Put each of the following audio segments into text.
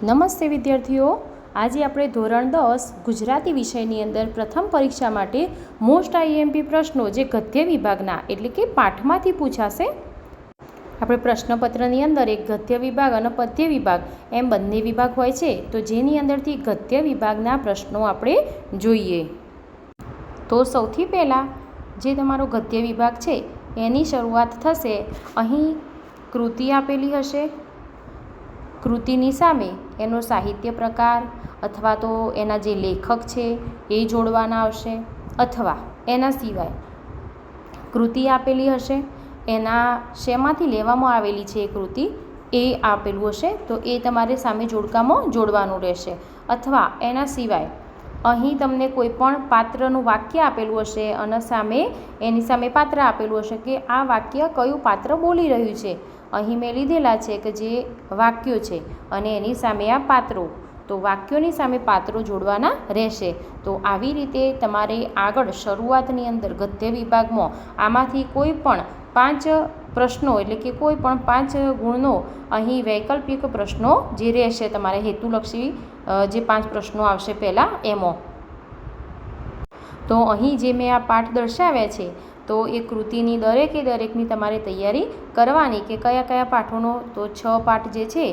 નમસ્તે વિદ્યાર્થીઓ, આજે આપણે ધોરણ 10 ગુજરાતી વિષયની અંદર પ્રથમ પરીક્ષા માટે મોસ્ટ આઈએમપી પ્રશ્નો જે ગદ્ય વિભાગના એટલે કે પાઠમાંથી પૂછાશે. આપણે પ્રશ્નપત્રની અંદર એક ગદ્ય વિભાગ અને પદ્ય વિભાગ એમ બંને વિભાગ હોય છે, તો જેની અંદરથી ગદ્ય વિભાગના પ્રશ્નો આપણે જોઈએ. તો સૌથી પહેલાં જે તમારો ગદ્ય વિભાગ છે એની શરૂઆત થશે. અહીં કૃતિ આપેલી હશે. કૃતિની સામે એનો સાહિત્ય પ્રકાર અથવા તો એના જે લેખક છે એ જોડવાના આવશે, અથવા એના સિવાય કૃતિ આપેલી હશે, એના શેમાંથી લેવામાં આવેલી છે એ કૃતિ એ આપેલું હશે, તો એ તમારે સામે જોડકામાં જોડવાનું રહેશે. અથવા એના સિવાય અહીં તમને કોઈ પણ પાત્રનું વાક્ય આપેલું હશે અને એની સામે પાત્ર આપેલું હશે કે આ વાક્ય કયું પાત્ર બોલી રહ્યું છે. અહીં મેં લીધેલા છે કે જે વાક્યો છે અને એની સામે આ પાત્રો, તો વાક્યોની સામે પાત્રો જોડવાના રહેશે. તો આવી રીતે તમારે આગળ શરૂઆતની અંદર ગદ્ય વિભાગમાં આમાંથી કોઈ પણ 5 પ્રશ્નો એટલે કે કોઈ પણ 5 ગુણનો અહીં વૈકલ્પિક પ્રશ્નો જે રહેશે તમારે હેતુલક્ષી જે 5 પ્રશ્નો આવશે પહેલાં એમાં. તો અહીં જે મેં આ પાઠ દર્શાવ્યા છે તો એ કૃતિની દરેકની તમારે તૈયારી કરવાની કે કયા કયા પાઠોનો, તો 6 પાઠ જે છે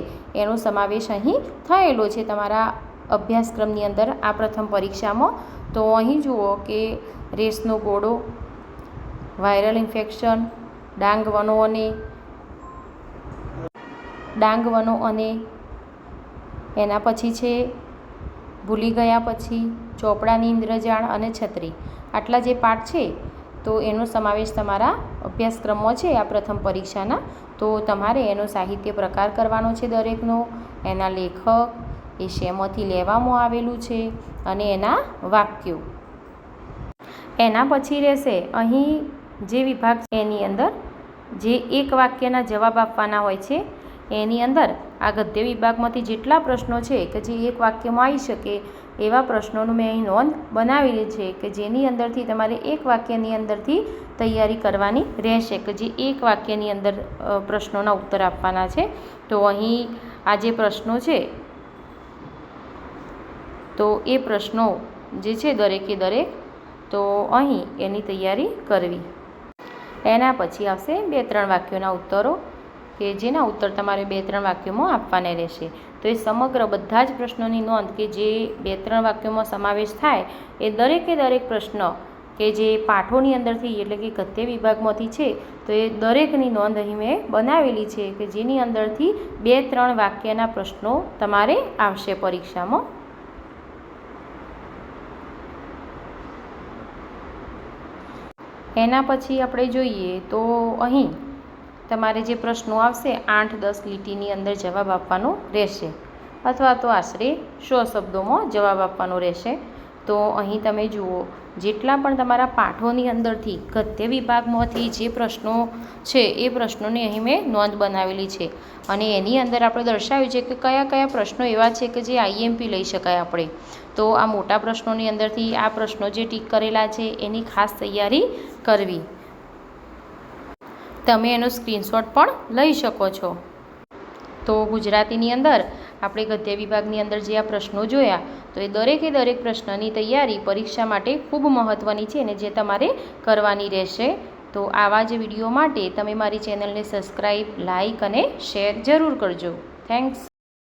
એનો સમાવેશ અહીં થયેલો છે તમારા અભ્યાસક્રમની અંદર આ પ્રથમ પરીક્ષામાં. તો અહીં જુઓ કે રેસનો ઘોડો, વાયરલ ઇન્ફેક્શન, ડાંગ વનો અને એના પછી છે ભૂલી ગયા પછી, ચોપડાની ઇન્દ્રજાળ અને છત્રી. આટલા જે પાઠ છે તો એનો સમાવેશ તમારા અભ્યાસક્રમમાં છે આ પ્રથમ પરીક્ષાના. તો તમારે એનો સાહિત્ય પ્રકાર કરવાનો છે દરેકનો, એના લેખક, એ શેમાંથી લેવામાં આવેલું છે અને એના વાક્યો. એના પછી રહેશે અહીં જે વિભાગ એની અંદર જે એક વાક્યના જવાબ આપવાના હોય છે. એની અંદર આ ગદ્ય વિભાગમાંથી જેટલા પ્રશ્નો છે કે જે એક વાક્યમાં આવી શકે એવા પ્રશ્નોનું મેં અહીં નોંધ બનાવેલી છે કે જેની અંદરથી તમારે એક વાક્યની અંદરથી તૈયારી કરવાની રહેશે કે જે એક વાક્યની અંદર પ્રશ્નોના ઉત્તર આપવાના છે. તો અહીં આ જે પ્રશ્નો છે તો એ પ્રશ્નો જે છે દરેક તો અહીં એની તૈયારી કરવી. એના પછી આવશે 2-3 વાક્યોના ઉત્તરો કે જેના ઉત્તર તમારે 2-3 વાક્યોમાં આપવાના રહેશે. તો એ સમગ્ર બધા જ પ્રશ્નોની નોંધ કે જે 2-3 વાક્યોમાં સમાવેશ થાય એ દરેક પ્રશ્ન કે જે પાઠોની અંદરથી એટલે કે ગદ્ય વિભાગમાંથી છે તો એ દરેકની નોંધ અહીં મેં બનાવેલી છે કે જેની અંદરથી 2-3 વાક્યના પ્રશ્નો તમારે આવશે પરીક્ષામાં. એના પછી આપણે જોઈએ તો અહીં તમારે જે પ્રશ્નો આવશે 8-10 લીટીની અંદર જવાબ આપવાનો રહેશે, અથવા તો આશરે 100 શબ્દોમાં જવાબ આપવાનો રહેશે. તો અહીં તમે જુઓ જેટલા પણ તમારા પાઠોની અંદરથી ગદ્ય વિભાગમાંથી જે પ્રશ્નો છે એ પ્રશ્નોની અહીં મેં નોંધ બનાવેલી છે અને એની અંદર આપણે દર્શાવ્યું છે કે કયા પ્રશ્નો એવા છે કે જે આઈએમપી લઈ શકાય આપણે. તો આ મોટા પ્રશ્નોની અંદરથી આ પ્રશ્નો જે ટીક કરેલા છે એની ખાસ તૈયારી કરવી. તમે એનો સ્ક્રીનશોટ પણ લઈ શકો છો. તો ગુજરાતીની અંદર આપણે ગદ્ય વિભાગની અંદર જે આ પ્રશ્નો જોયા તો એ દરેક પ્રશ્નની તૈયારી પરીક્ષા માટે ખૂબ મહત્ત્વની છે અને જે તમારે કરવાની રહેશે. તો આવા જ વિડીયો માટે તમે મારી ચેનલને સબસ્ક્રાઈબ, લાઈક અને શેર જરૂર કરજો. થેન્ક્સ.